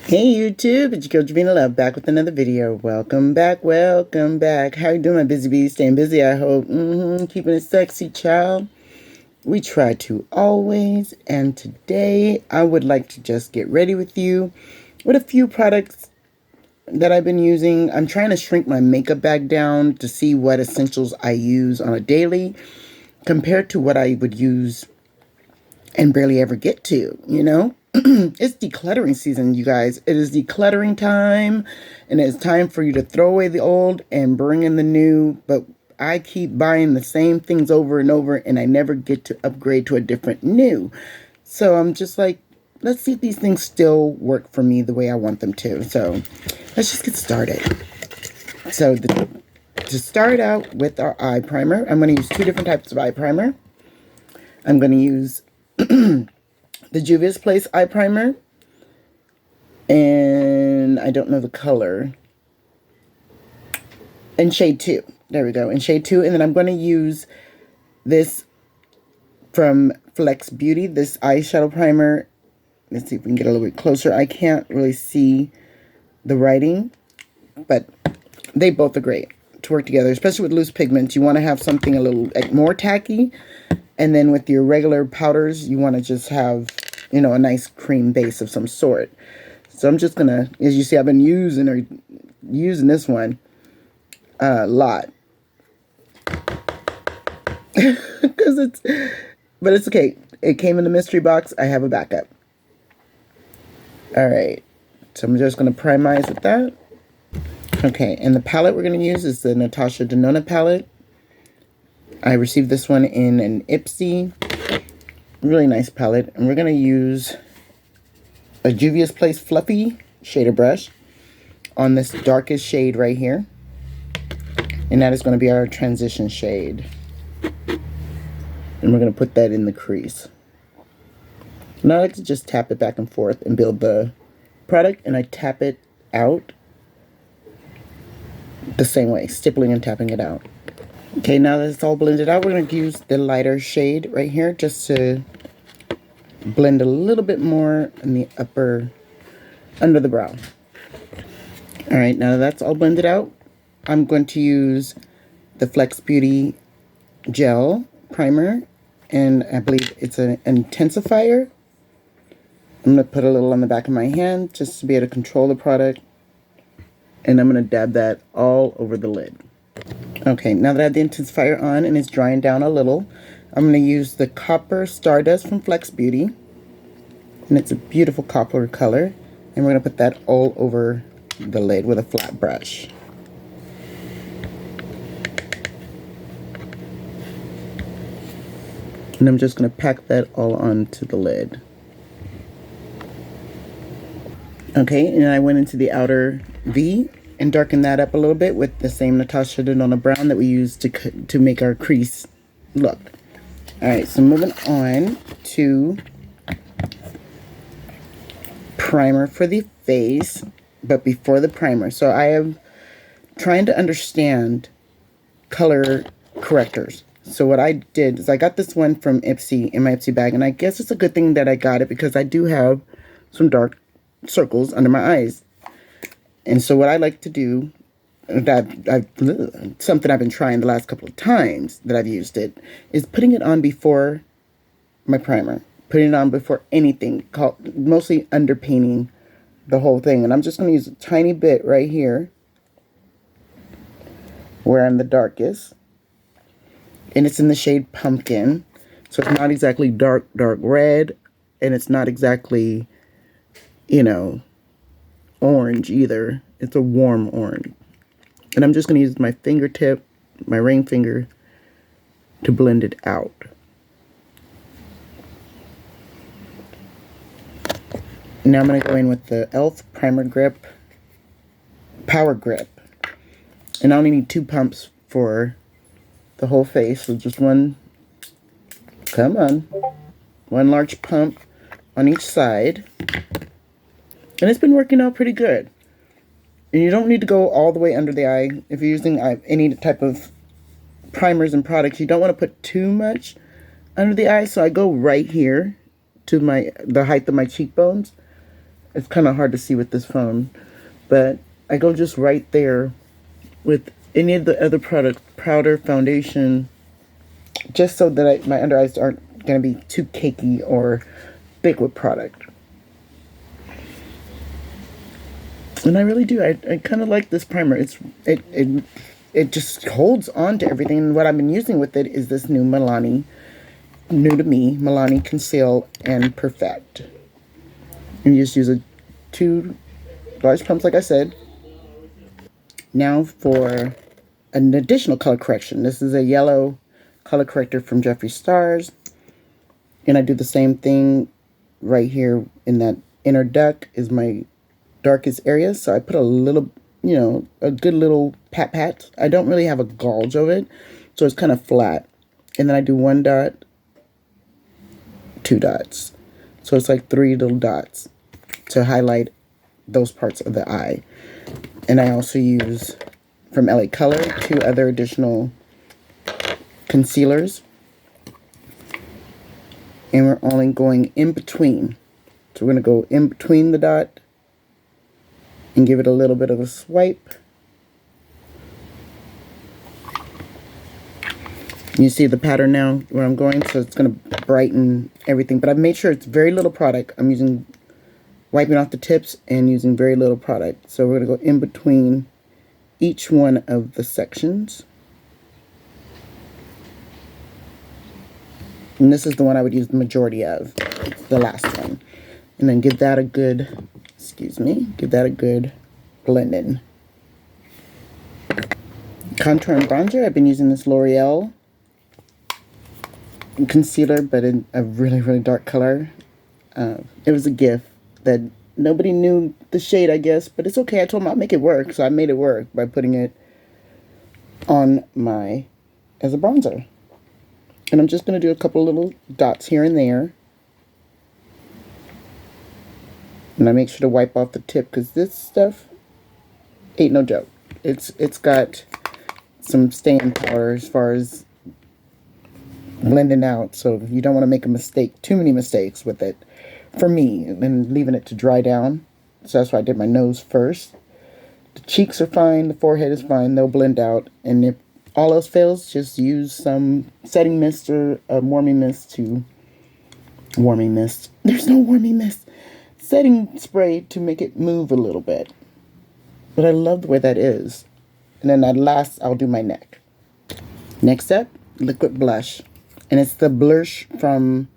Hey YouTube, it's your girl Javina Love back with another video. Welcome back, welcome back. How you doing, my busy bee? Staying busy, I hope. Keeping it sexy, child. We try to always. And today, I would like to just get ready with you with a few products that I've been using. I'm trying to shrink my makeup bag down to see what essentials I use on a daily compared to what I would use and barely ever get to, you know? It's decluttering season, you guys. It is decluttering time, and it's time for you to throw away the old and bring in the new. But I keep buying the same things over and over, and I never get to upgrade to a different new. So I'm just like, let's see if these things still work for me the way I want them to. So let's just get started. So to start out with our eye primer, I'm going to use two different types of eye primer. I'm going to use the Juvia's Place eye primer, and I don't know the color, and shade 2. There we go, in shade 2. And then I'm going to use this from Flex Beauty, this eyeshadow primer. Let's see if we can get a little bit closer. I can't really see the writing, but they both are great to work together, especially with loose pigments. You want to have something a little more tacky, and then with your regular powders, you want to just have, you know, a nice cream base of some sort. So I'm just gonna, as you see, I've been using this one a lot because but it's okay. It came in the mystery box. I have a backup. All right, so I'm just gonna primize with that. Okay, and the palette we're gonna use is the Natasha Denona palette. I received this one in an Ipsy. Really nice palette. And we're going to use a Juvia's Place Fluffy shader brush on this darkest shade right here. And that is going to be our transition shade. And we're going to put that in the crease. Now I like to just tap it back and forth and build the product. And I tap it out the same way, stippling and tapping it out. Okay, now that it's all blended out, we're going to use the lighter shade right here just to blend a little bit more in the under the brow. All right, now that's all blended out, I'm going to use the Flex Beauty Gel Primer, and I believe it's an intensifier. I'm going to put a little on the back of my hand just to be able to control the product, and I'm going to dab that all over the lid. Okay, now that I have the intensifier on and it's drying down a little, I'm going to use the Copper Stardust from Flex Beauty. And it's a beautiful copper color. And we're going to put that all over the lid with a flat brush. And I'm just going to pack that all onto the lid. Okay, and I went into the outer V and darken that up a little bit with the same Natasha Denona brown that we used to make our crease look. Alright, so moving on to primer for the face, but before the primer. So I am trying to understand color correctors. So what I did is I got this one from Ipsy in my Ipsy bag, and I guess it's a good thing that I got it because I do have some dark circles under my eyes. And so what I like to do, something I've been trying the last couple of times that I've used it, is putting it on before my primer. Putting it on before anything, mostly underpainting the whole thing. And I'm just going to use a tiny bit right here where I'm the darkest. And it's in the shade Pumpkin. So it's not exactly dark red. And it's not exactly, you know, orange either. It's a warm orange. And I'm just going to use my fingertip, my ring finger, to blend it out. Now I'm going to go in with the e.l.f. Primer Grip Power Grip. And I only need 2 pumps for the whole face. So just one, come on, one large pump on each side. And it's been working out pretty good. And you don't need to go all the way under the eye. If you're using any type of primers and products, you don't want to put too much under the eye. So I go right here to the height of my cheekbones. It's kind of hard to see with this phone, but I go just right there with any of the other powder foundation, just so that my under eyes aren't going to be too cakey or thick with product. And I really do. I kind of like this primer. It just holds on to everything. And what I've been using with it is this new new to me, Milani Conceal and Perfect. And you just use 2 large pumps, like I said. Now for an additional color correction. This is a yellow color corrector from Jeffree Stars. And I do the same thing right here in that inner duct is my darkest area. So I put a little, a good little pat. I don't really have a gouge of it, so it's kind of flat. And then I do 1 dot, 2 dots. So it's like 3 little dots to highlight those parts of the eye. And I also use from LA Color 2 other additional concealers. And we're only going in between. So we're going to go in between the dot and give it a little bit of a swipe. You see the pattern now where I'm going, so it's going to brighten everything. But I've made sure it's very little product. I'm wiping off the tips and using very little product. So we're going to go in between each one of the sections. And this is the one I would use the majority of, the last one. And then give that a good, give that a good blend in. Contour and bronzer, I've been using this L'Oreal concealer, but in a really, really dark color. It was a gift that nobody knew the shade, I guess, but it's okay. I told them I'll make it work, so I made it work by putting it on as a bronzer. And I'm just going to do a couple little dots here and there. And I make sure to wipe off the tip, because this stuff ain't no joke. It's got some staying power as far as blending out, so you don't want to make too many mistakes with it. For me, and leaving it to dry down. So that's why I did my nose first. The cheeks are fine, the forehead is fine, they'll blend out. And if all else fails, just use some setting mist or a warming mist There's no warming mist. Setting spray to make it move a little bit. But I love the way that is. And then at last, I'll do my neck. Next up, liquid blush. And it's the blush from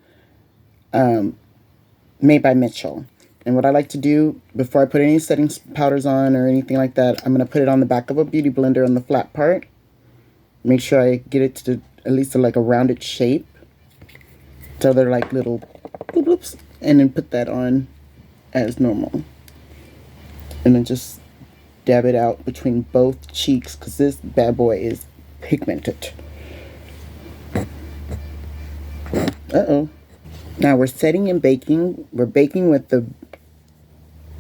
Made by Mitchell. And what I like to do before I put any setting powders on or anything like that, I'm going to put it on the back of a beauty blender on the flat part. Make sure I get it to at least like a rounded shape. So they're like little bloop bloops. And then put that on as normal. And then just dab it out between both cheeks, because this bad boy is pigmented. Uh-oh. Now we're setting and baking. We're baking with the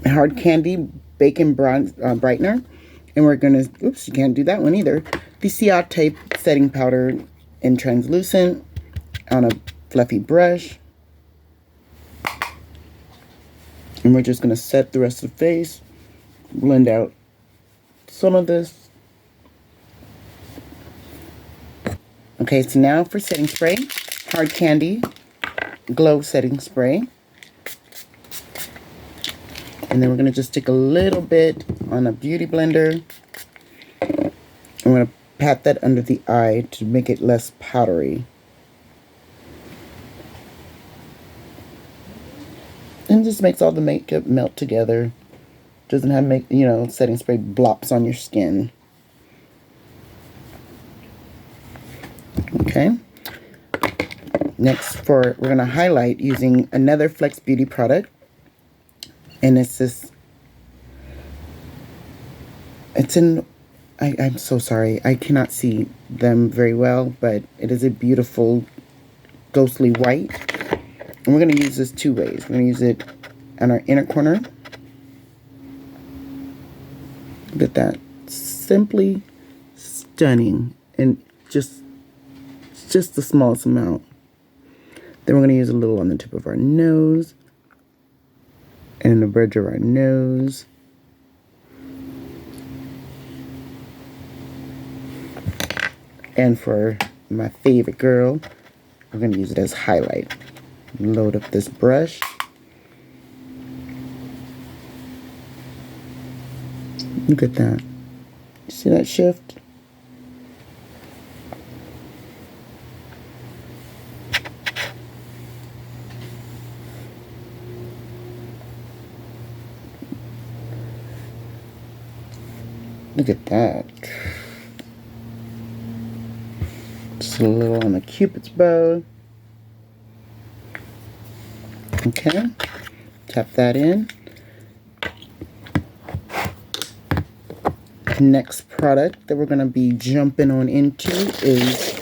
Hard Candy Bacon Brightener. And we're going to, oops, you can't do that one either. The Ciat Tape Setting Powder in Translucent on a fluffy brush. And we're just going to set the rest of the face. Blend out some of this. Okay, so now for setting spray. Hard Candy Glow Setting Spray. And then we're going to just stick a little bit on a beauty blender. I'm going to pat that under the eye to make it less powdery. And just makes all the makeup melt together. Doesn't have setting spray blops on your skin. Okay. Next, we're going to highlight using another Flex Beauty product. And it's this, I'm so sorry, I cannot see them very well, but it is a beautiful ghostly white. And we're going to use this 2 ways. We're going to use it on our inner corner. Look at that. Simply stunning. And just the smallest amount. Then we're going to use a little on the tip of our nose. And the bridge of our nose. And for my favorite girl, we're going to use it as highlight. Load up this brush. Look at that. See that shift? Look at that. Just a little on the Cupid's bow. Okay. Tap that in. Next product that we're going to be jumping on into is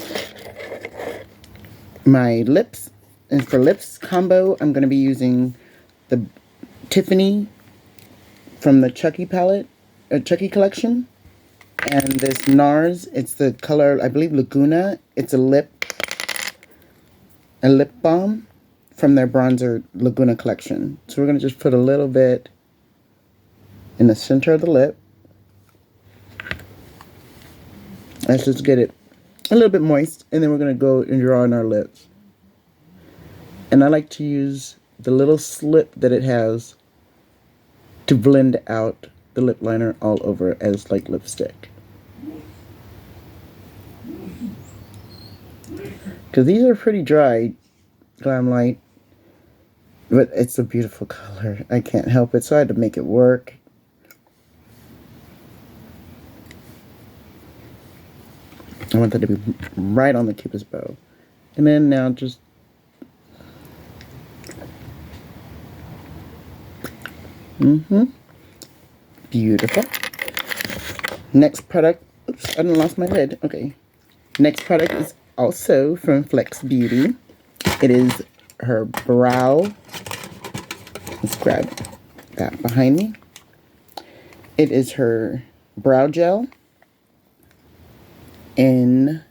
my lips. And for lips combo, I'm going to be using the Tiffany from the Chucky palette, Chucky collection. And this NARS, it's the color, I believe, Laguna. It's a lip balm from their bronzer Laguna collection. So we're going to just put a little bit in the center of the lip. Let's just get it a little bit moist, and then we're going to go and draw on our lips. And I like to use the little slip that it has to blend out the lip liner all over as like lipstick. Because these are pretty dry, Glam Light, but it's a beautiful color. I can't help it, so I had to make it work. I want that to be right on the Cupid's bow. And then now just beautiful. Next product, oops, I done lost my lid. Okay. Next product is also from Flex Beauty. It is her brow. Let's grab that behind me. It is her brow gel in,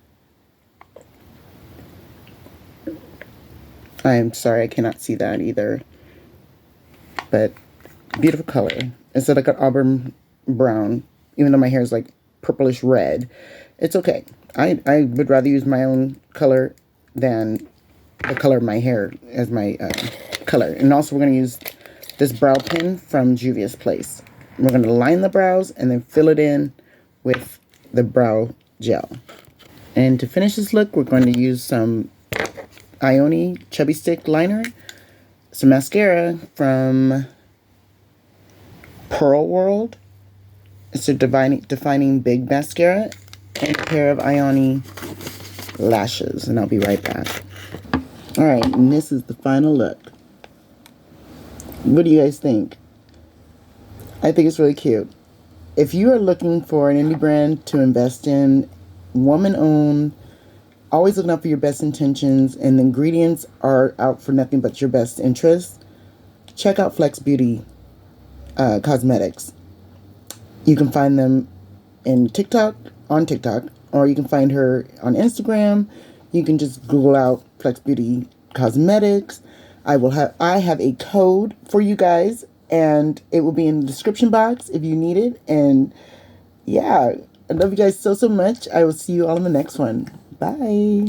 I'm sorry, I cannot see that either, but beautiful color. It's like an auburn brown, even though my hair is like purplish red. It's okay. I would rather use my own color than the color of my hair as my color. And also we're going to use this brow pen from Juvia's Place. We're going to line the brows and then fill it in with the brow gel. And to finish this look, we're going to use some Ioni Chubby Stick Liner, some mascara from Pearl World. It's a defining big mascara, and a pair of Ioni lashes. And I'll be right back. Alright, and this is the final look. What do you guys think? I think it's really cute. If you are looking for an indie brand to invest in, woman-owned, always looking out for your best intentions, and the ingredients are out for nothing but your best interests, check out Flex Beauty Cosmetics. You can find them on TikTok, or you can find her on Instagram. You can just Google out Flex Beauty Cosmetics. I have a code for you guys, and it will be in the description box if you need it. And yeah, I love you guys so much. I will see you all in the next one. Bye.